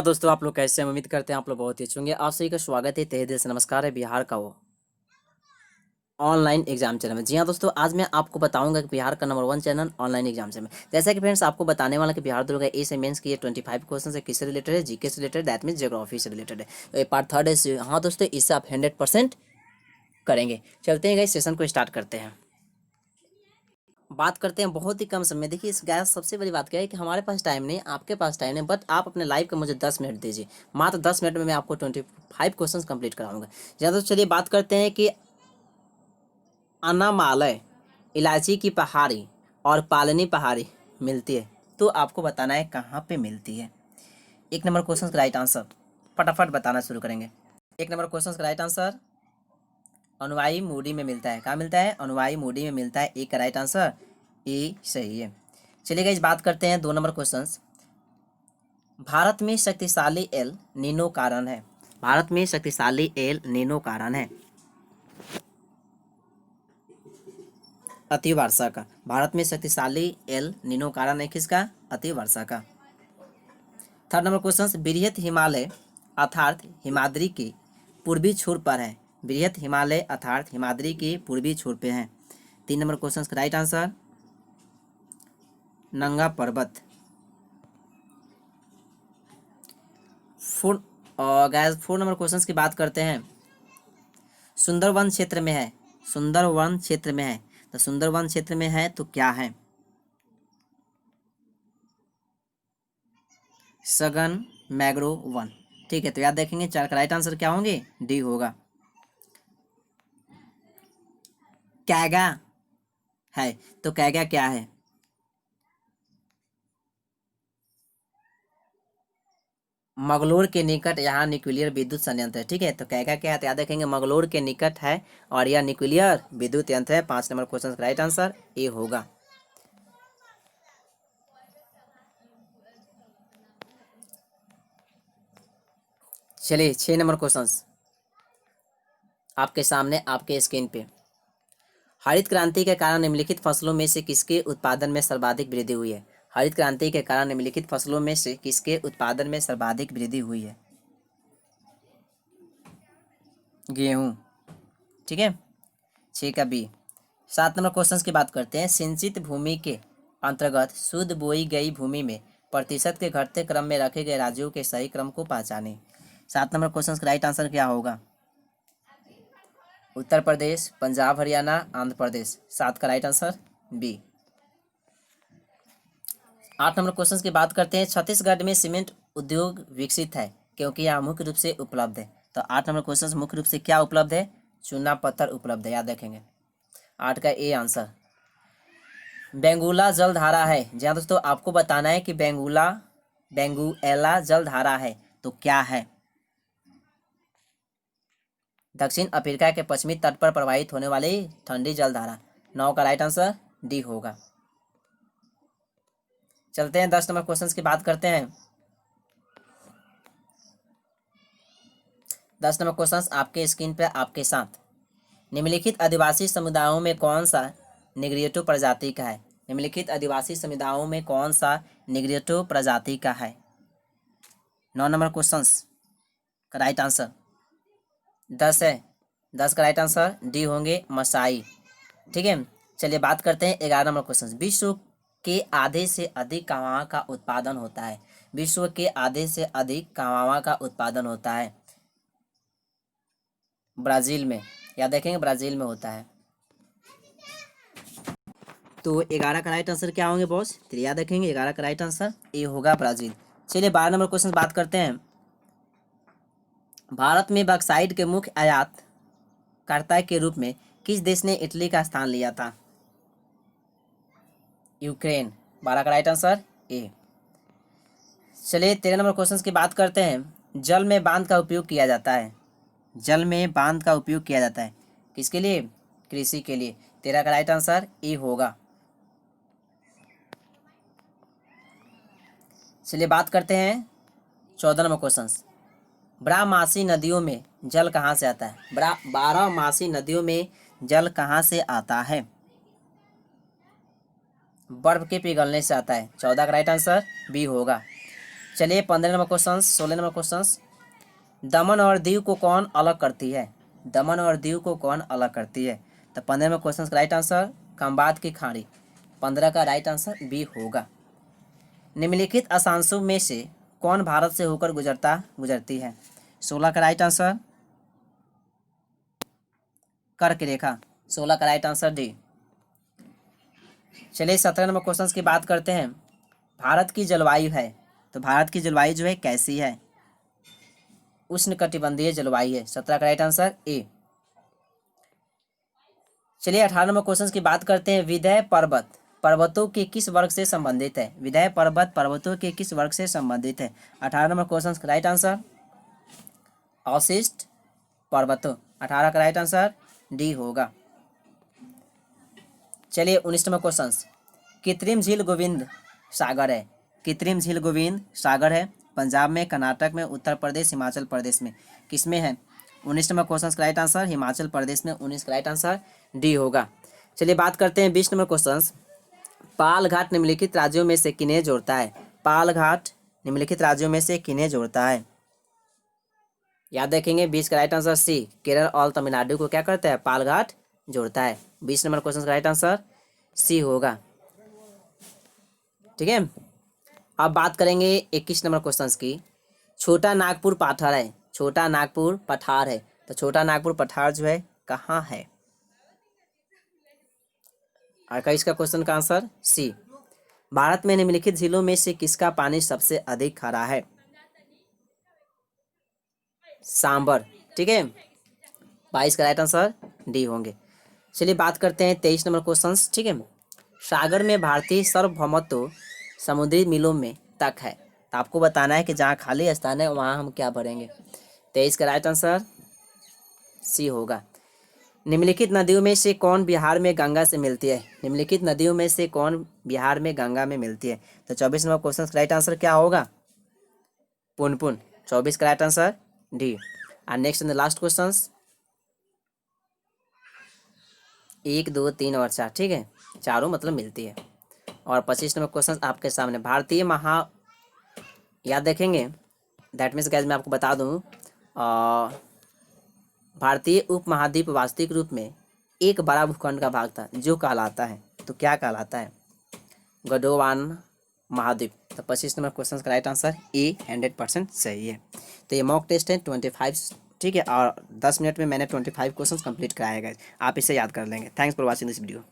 दोस्तों, आप लोग कैसे हैं? उम्मीद करते हैं आप लोग बहुत ही अच्छे होंगे। आप सभी का स्वागत है, तहे दिल से नमस्कार है बिहार का वो ऑनलाइन एग्जाम चैनल में। जी हाँ दोस्तों, आज मैं आपको बताऊंगा कि बिहार का नंबर 1 चैनल ऑनलाइन एग्जाम से में। जैसा कि फ्रेंड्स आपको बताने वाला कि बिहार दुर्ग ए से मेंस की ये 25 क्वेश्चन है, किससे रिलेटेड है? जीके से रिलेटेड, दैट मीन ज्योग्राफी से रिलेटेड है। तो ये पार्ट 3 है। हाँ दोस्तों, इससे आप 100% करेंगे। चलते हैं गाइस, सेशन को स्टार्ट करते हैं। बात करते हैं बहुत ही कम समय। देखिए इस गैस सबसे बड़ी बात क्या है कि हमारे पास टाइम नहीं, आपके पास टाइम नहीं, बट आप अपने लाइफ का मुझे 10 मिनट दीजिए। मात्र 10 मिनट में मैं आपको 25 क्वेश्चन कंप्लीट कराऊंगा। ज़्यादा तो चलिए बात करते हैं कि अनामालय, इलायची की पहाड़ी और पालनी पहाड़ी मिलती है, तो आपको बताना है कहाँ पे मिलती है। 1 नंबर क्वेश्चन का राइट आंसर फटाफट बताना शुरू करेंगे। 1 नंबर क्वेश्चन का राइट आंसर अनुवाई मूडी में मिलता है। कहाँ मिलता है? अनुवाई मूडी में मिलता है। एक का राइट आंसर ए सही है। चलिए गाइस बात करते हैं 2 नंबर क्वेश्चन। भारत में शक्तिशाली एल नीनो कारण है। भारत में शक्तिशाली एल नीनो कारण है अति वर्षा का। भारत में शक्तिशाली एल नीनो कारण है किसका? अति वर्षा का। 3 नंबर क्वेश्चन, बृहत हिमालय अर्थात हिमाद्री के पूर्वी छोर पर है। बृहत हिमालय अर्थात हिमाद्री के पूर्वी छोर पे है। 3 नंबर क्वेश्चन का राइट आंसर नंगा पर्वत। 4 नंबर क्वेश्चन की बात करते हैं। सुंदरवन क्षेत्र में है। सुंदरवन क्षेत्र में है, तो सुंदरवन क्षेत्र में है तो क्या है? सघन मैग्रो वन। ठीक है, तो याद रखेंगे 4 का राइट आंसर क्या होंगे? डी होगा। कैगा है, तो कैगा क्या है? मंगलोर के निकट यहाँ न्यूक्लियर विद्युत संयंत्र है। ठीक है, तो कैगा क्या है? तो याद रखेंगे मंगलोर के निकट है और यह न्यूक्लियर विद्युत यंत्र है। 5 नंबर क्वेश्चन का राइट आंसर ए होगा। चलिए 6 नंबर क्वेश्चन आपके सामने, आपके स्क्रीन पे। हरित क्रांति के कारण निम्नलिखित फसलों में से किसके उत्पादन में सर्वाधिक वृद्धि हुई है? हरित क्रांति के कारण निम्नलिखित फसलों में से किसके उत्पादन में सर्वाधिक वृद्धि हुई है? गेहूं। ठीक है, 6 का बी। 7 नंबर क्वेश्चन की बात करते हैं। सिंचित भूमि के अंतर्गत शुद्ध बोई गई भूमि में प्रतिशत के घटते क्रम में रखे गए राज्यों के सही क्रम को पहचानें। 7 नंबर क्वेश्चन का राइट आंसर क्या होगा? उत्तर प्रदेश, पंजाब, हरियाणा, आंध्र प्रदेश। 7 का right answer B. 8 number question की बात करते हैं। छत्तीसगढ़ में सीमेंट उद्योग विकसित है क्योंकि यह मुख्य रूप से उपलब्ध है। तो 8 नंबर क्वेश्चन मुख्य रूप से क्या उपलब्ध है? चूना पत्थर उपलब्ध है, याद रखेंगे। 8 का ए आंसर। बेंगुला जलधारा है। जी हाँ दोस्तों, आपको बताना है कि बेंगुएला जलधारा है तो क्या है? दक्षिण अफ्रीका के पश्चिमी तट पर प्रवाहित होने वाली ठंडी जलधारा। 9 का राइट आंसर डी होगा। चलते हैं 10 नंबर क्वेश्चन की बात करते हैं। 10 नंबर क्वेश्चन आपके स्क्रीन पर आपके साथ। निम्नलिखित आदिवासी समुदायों में कौन सा निग्रियोटो प्रजाति का है? निम्नलिखित आदिवासी समुदायों में कौन सा निग्रियोटो प्रजाति का है? 9 नंबर क्वेश्चन का राइट आंसर 10 है। 10 का राइट आंसर डी होंगे, मसाई। ठीक है, चलिए बात करते हैं 11 नंबर क्वेश्चन। विश्व के आधे से अधिक कांवावा का उत्पादन होता है। विश्व के आधे से अधिक कांवावा का उत्पादन होता है ब्राजील में। याद देखेंगे ब्राजील में होता है। तो 11 का राइट आंसर क्या होंगे बॉस? तो याद रखेंगे 11 का राइट आंसर ए होगा, ब्राजील। चलिए 12 नंबर क्वेश्चन बात करते हैं। भारत में बॉक्साइट के मुख्य आयातकर्ता के रूप में किस देश ने इटली का स्थान लिया था? यूक्रेन। 12 का राइट आंसर ए। चलिए 13 नंबर क्वेश्चन की बात करते हैं। जल में बांध का उपयोग किया जाता है। जल में बांध का उपयोग किया जाता है किसके लिए? कृषि के लिए। 13 का राइट आंसर ए होगा। चलिए बात करते हैं 14 नंबर क्वेश्चन। बारहमासी नदियों में जल कहाँ से आता है? 12 मासी नदियों में जल कहाँ से आता है? बर्फ के पिघलने से आता है। 14 का राइट आंसर बी होगा। चलिए 15 नंबर क्वेश्चन, 16 नंबर क्वेश्चन, दमन और दीव को कौन अलग करती है? दमन और दीव को कौन अलग करती है? तो 15 नंबर क्वेश्चन का राइट आंसर खंबात की खाड़ी। 15 का राइट आंसर बी होगा। निम्नलिखित अक्षांशों में से कौन भारत से होकर गुजरती है? 16 का राइट आंसर कर्क रेखा। 16 का राइट आंसर डी। चलिए 17 नंबर क्वेश्चन की बात करते हैं। भारत की जलवायु है, तो भारत की जलवायु जो है कैसी है? उष्णकटिबंधीय जलवायु है। 17 का राइट आंसर ए। चलिए 18 नंबर क्वेश्चन की बात करते हैं। विंध्य पर्वत पर्वतों के किस वर्ग से संबंधित है? विंध्य पर्वत पर्वतों के किस वर्ग से संबंधित है? 18 नंबर क्वेश्चन का राइट आंसर अवशिष्ट पर्वतों। 18 का राइट आंसर डी होगा। चलिए 19 नंबर क्वेश्चन, कृत्रिम झील गोविंद सागर है। कृत्रिम झील गोविंद सागर है पंजाब में, कर्नाटक में, उत्तर प्रदेश, हिमाचल प्रदेश में, किसमें है? 19 नंबर क्वेश्चन का राइट आंसर हिमाचल प्रदेश में। 19 का राइट आंसर डी होगा। चलिए बात करते हैं 20 नंबर क्वेश्चन, पाल घाट निम्नलिखित राज्यों में से किन्हें जोड़ता है? पाल घाट निम्नलिखित राज्यों में से किन्हें जोड़ता है? याद रखेंगे 20 का राइट आंसर सी, केरल और तमिलनाडु को क्या करता है? पाल घाट जोड़ता है। 20 नंबर क्वेश्चन का राइट आंसर सी होगा। ठीक है, अब बात करेंगे 21 नंबर क्वेश्चन की। छोटा नागपुर पठार है, छोटा नागपुर पठार है, तो छोटा नागपुर पठार जो है कहाँ है? और का इसका क्वेश्चन का आंसर सी। भारत में निम्नलिखित झीलों में से किसका पानी सबसे अधिक खारा है? सांबर। ठीक है, 22 का राइट आंसर डी होंगे। चलिए बात करते हैं 23 नंबर क्वेश्चन। ठीक है, सागर में भारतीय सार्वभौमत्व समुद्री मीलों में तक है, तो आपको बताना है कि जहाँ खाली स्थान है वहाँ हम क्या भरेंगे। 23 का राइट आंसर सी होगा। निम्नलिखित नदियों में से कौन बिहार में गंगा से मिलती है? निम्नलिखित नदियों में से कौन बिहार में गंगा में मिलती है? तो 24 नंबर क्वेश्चन का राइट आंसर क्या होगा? पुनपुन। 24 का राइट आंसर डी। और नेक्स्ट एंड लास्ट क्वेश्चन 1, 2, 3 और 4। ठीक है, चारों मतलब मिलती है। और 25 नंबर क्वेश्चन आपके सामने, भारतीय महा याद रखेंगे, दैट मीन्स गाइस मैं आपको बता दूं, भारतीय उपमहाद्वीप वास्तविक रूप में एक बड़ा भूखंड का भाग था जो कहलाता है, तो क्या कहलाता है? गोंडवाना महाद्वीप। तो 25 नंबर क्वेश्चन का राइट आंसर ए 100% सही है। तो ये मॉक टेस्ट है 25। ठीक है, और 10 मिनट में मैंने 25 क्वेश्चन कंप्लीट कराया गया, आप इसे याद कर लेंगे। Thanks for watching this video.